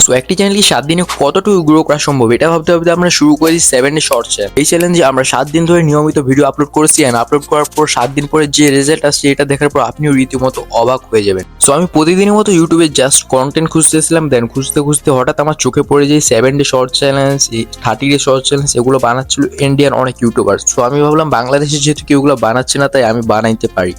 So একটি চ্যানেলকে 7 দিনে কতটুকু গ্রো করা সম্ভব এটা ভাবতে ভাবতে আমরা শুরু করেছি 7 ডে শর্ট চ্যালেঞ্জ। এই চ্যালেঞ্জে আমরা 7 দিন ধরে নিয়মিত ভিডিও আপলোড করেছি এন্ড আপলোড করার পর 7 দিন পরে যে রেজাল্ট আসছে এটা দেখার পর আপনিও রীতিমতো অবাক হয়ে যাবেন। সো আমি প্রতিদিনের মতো ইউটিউবে জাস্ট কন্টেন্ট খুঁজতেছিলাম, দেন খুঁজতে খুঁজতে হঠাৎ আমার চোখে পড়ে যায় 7 day short challenge, 30 day short challenge, এগুলো বানাচ্ছিল ইন্ডিয়ান অনেক ইউটিউবার। সো আমি ভাবলাম বাংলাদেশে যেহেতু কেউ এগুলো বানাচ্ছে না তাই আমি বানাইতে পারি।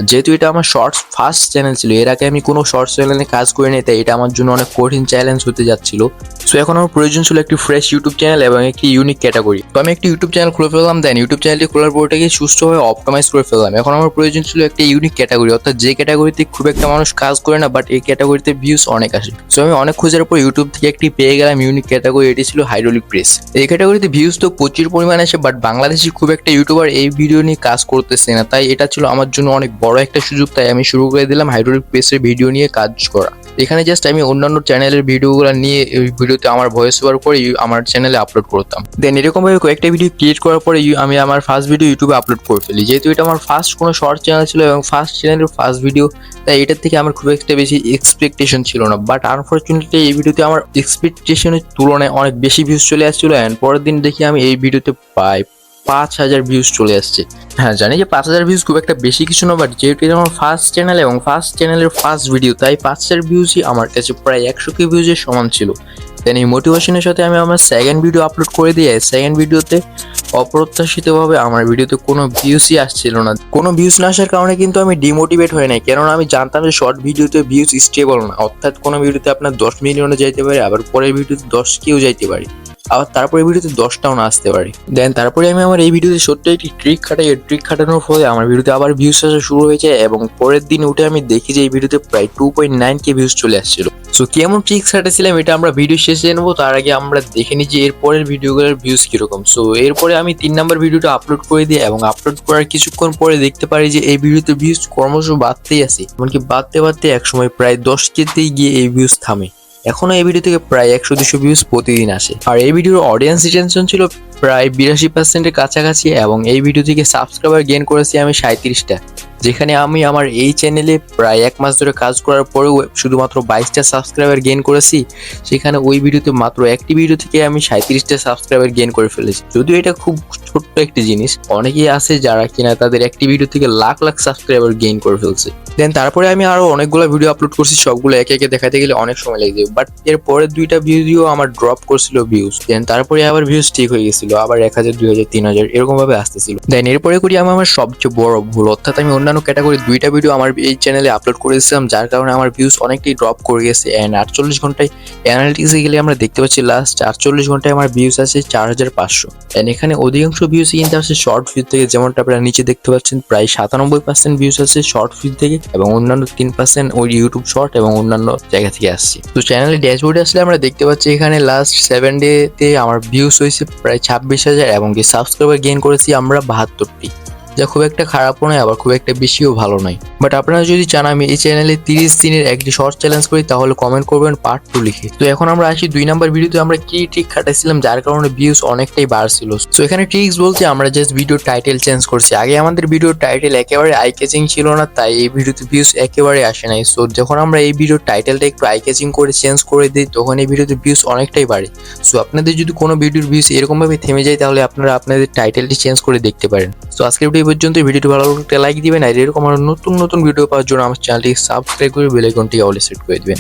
যেহেতু এটা আমার শর্টস ফার্স্ট চ্যানেল ছিল, এর আগে আমি কোনো শর্টস চ্যানেলে কাজ করিনি, তাই এটা আমার জন্য অনেক কঠিন চ্যালেঞ্জ হতে যাচ্ছিল। সো এখন আমার প্রয়োজন ছিল একটি ফ্রেশ ইউটিউব চ্যানেল এবং একটি ইউনিক ক্যাটাগরি। তো আমি একটি ইউটিউব চ্যানেল খুলে ফেললাম, দেন ইউটিউব চ্যানেলটি খোলার পর ওটাকে সুষ্ঠুভাবে অপটিমাইজ করে ফেললাম। এখন আমার প্রয়োজন ছিল একটা ইউনিক ক্যাটাগরি, অর্থাৎ যে ক্যাটাগরিতে খুব একটা মানুষ কাজ করে না বাট এই ক্যাটাগরিতে ভিউজ অনেক আসে। সো আমি অনেক খোঁজার পর ইউটিউব থেকে একটি পেয়ে গেলাম ইউনিক ক্যাটাগরি, এটি ছিল হাইড্রোলিক প্রেস। এই ক্যাটাগরিতে ভিউজ তো প্রচুর পরিমাণে আসে বাট বাংলাদেশি খুব একটা ইউটিউবার এই ভিডিও নিয়ে কাজ করতেছে না, তাই এটা ছিল আমার জন্য অনেক বড় একটা সুযোগ। তাই আমি শুরু করে দিলাম হাইড্রোলিক প্রেসের ভিডিও নিয়ে কাজ করা। এখানে জাস্ট আমি অন্যান্য চ্যানেলের ভিডিওগুলো নিয়ে এই ভিডিওতে আমার ভয়েস ওভার করে আমার চ্যানেলে আপলোড করতাম। দেন এরকমভাবে কয়েকটা ভিডিও ক্রিয়েট করার পরে আমি আমার ফার্স্ট ভিডিও ইউটিউবে আপলোড করে ফেলি। যেহেতু এটা আমার ফার্স্ট কোনো শর্ট চ্যানেল ছিল এবং ফার্স্ট চ্যানেলের ফার্স্ট ভিডিও, তাই এটার থেকে আমার খুব একটা বেশি এক্সপেকটেশন ছিল না। বাট আনফর্চুনেটলি এই ভিডিওতে আমার এক্সপেকটেশনের তুলনায় অনেক বেশি ভিউজ চলে আসছিল অ্যান্ড পরের দিন দেখি আমি এই ভিডিওতে প্রায় 5000 ভিউজ চলে আসছে। হ্যাঁ জানি যে 5000 ভিউজ খুব একটা বেশি কিছু না, বাট যেহেতু এটা আমার ফার্স্ট চ্যানেল এবং ফার্স্ট চ্যানেলের ফার্স্ট ভিডিও, তাই 5000 ভিউজই আমার কাছে প্রায় 100k ভিউজের সমান ছিল। দেন এই মোটিভেশনের সাথে আমি আমার সেকেন্ড ভিডিও আপলোড করে দিয়ে সেকেন্ড ভিডিওতে অপ্রত্যাশিতভাবে আমার ভিডিওতে কোনো ভিউজই আসছিল না। কোনো ভিউজ না আসার কারণে কিন্তু আমি ডিমোটিভেট হয়ে নাই, কেননা আমি জানতাম যে শর্ট ভিডিওতে ভিউজ স্টেবল না, অর্থাৎ কোনো ভিডিওতে আপনার 10 মিলিয়নে যাইতে পারে, আবার পরের ভিডিওতে 10কেও যাইতে পারে, আবার তারপরে ভিডিওতে 10টাও না আসতে পারে। দেন তারপরে আমি আমার এই ভিডিওতে সত্যি একটি ট্রিক খাটাই, এই ট্রিক খাটানোর ফলে আমার ভিডিওতে আবার ভিউজ আসা শুরু হয়েছে এবং পরের দিন উঠে আমি দেখি যে এই ভিডিওতে প্রায় 2.9k ভিউজ চলে আসছিল। সো কেমন ট্রিক্স খাটাছিলাম এটা আমরা ভিডিও শেষে নেবো, তার আগে আমরা দেখে নিই যে এর পরের ভিডিওগুলোর ভিউজ কিরকম। সো এরপরে আমি 3 নম্বর ভিডিওটা আপলোড করে দিই এবং আপলোড করার কিছুক্ষণ পরে দেখতে পারি যে এই ভিডিওতে ভিউজ ক্রমশ বাড়তেই আছে, এমনকি বাড়তে বাড়তে একসময় প্রায় 10kতেই গিয়ে এই ভিউজ থামে। এখনো এই ভিডিও থেকে প্রায় 100-200 ভিউজ প্রতিদিন আসে। আর এই ভিডিওর অডিয়েন্স রিটেনশন ছিল প্রায় 82%-এর কাছাকাছি এবং এই ভিডিও থেকে সাবস্ক্রাইবার গেইন করেছি আমি 37টা, যেখানে আমি আমার এই চ্যানেলে প্রায় 1 মাস ধরে কাজ করার পরেও শুধুমাত্র 22টা সাবস্ক্রাইবার গেইন করেছি। সেখানে ওই ভিডিওতে মাত্র একটি ভিডিও থেকে আমি 37টা সাবস্ক্রাইবার গেইন করে ফেলেছি। যদিও এটা খুব ছোট্ট একটি জিনিস, অনেকেই আছে যারা কিনা তাদের একটি ভিডিও থেকে লাখ লাখ সাবস্ক্রাইবার গেইন করে ফেলছে। দেন তারপরে আমি আরো অনেকগুলো ভিডিও আপলোড করছি, সবগুলো একে একে দেখাতে গেলে অনেক সময় লেগে যাবে, বাট এর পরের 2টা ভিডিও আমার ড্রপ করছিল ভিউজ। দেন তারপরে আবার ভিউজ ঠিক হয়ে গেছিল, আবার 1000, 2000, 3000 এরকম ভাবে আসতেছিল। দেন এরপরে করি আমি আমার সবচেয়ে বড় ভুল, অর্থাৎ আমি অন্যান্য ক্যাটাগরি 2টা ভিডিও আমার এই চ্যানেলে আপলোড করেছিলাম, যার কারণে আমার ভিউজ অনেকটাই ড্রপ করে গেছে। এন্ড 48 ঘন্টায় অ্যানালিটিক্সে গেলে আমরা দেখতে পাচ্ছি লাস্ট 48 ঘন্টায় আমার ভিউজ আছে 4500। এন্ড এখানে অধিকাংশ ভিউজ কিন্তু আসছে শর্ট ভিউ থেকে, যেমনটা আপনারা নিচে দেখতে পাচ্ছেন প্রায় 97% ভিউজ আছে শর্ট ভিউ থেকে এবং অন্যান্য 3% ওই ইউটিউব শর্ট এবং অন্যান্য জায়গা থেকে আসছে। তো চ্যানেলের ড্যাশবোর্ডে আসলে আমরা দেখতে পাচ্ছি এখানে লাস্ট 7 ডেতে আমার ভিউজ হয়েছে প্রায় 26,000 এবং সাবস্ক্রাইবার গেইন করেছি আমরা 72টি, যা খুব একটা খারাপও নয় আবার খুব একটা বেশিও ভালো নয়। বাট আপনারা যদি চান আমি এই চ্যানেলে 30 দিনের একটি শর্ট চ্যালেঞ্জ করি তাহলে কমেন্ট করবেন পার্ট 2 লিখে। তো এখন আমরা আসি 2 নাম্বার ভিডিওতে আমরা কি ট্রিক খাটাইছিলাম যার কারণে ভিউজ অনেকটাই বাড়ছিল। তো এখানে ট্রিক্স বলতে আমরা জাস্ট ভিডিও টাইটেল চেঞ্জ করছি। আগে আমাদের ভিডিও টাইটেল একেবারে আই ক্যাচিং ছিল না, তাই এই ভিডিওতে ভিউজ একেবারে আসে নাই। সো যখন আমরা এই ভিডিও টাইটেলটা একটু আই ক্যাচিং করে চেঞ্জ করে দিই তখন এই ভিডিওতে ভিউজ অনেকটাই বাড়ে। সো আপনাদের যদি কোনো ভিডিওর ভিউজ এরকম ভাবে থেমে যায় তাহলে আপনারা আপনাদের টাইটেলটি চেঞ্জ করে দেখতে পারেন। তো আজকের ভিডিও পর্যন্ত। ভিডিওটি ভালো লাগলে একটা লাইক দিবেন আর এরকম আরো নতুন নতুন ভিডিও পাওয়ার জন্য আমার চ্যানেলটি সাবস্ক্রাইব করে বেল আইকনটি অল সেট করে দিবেন।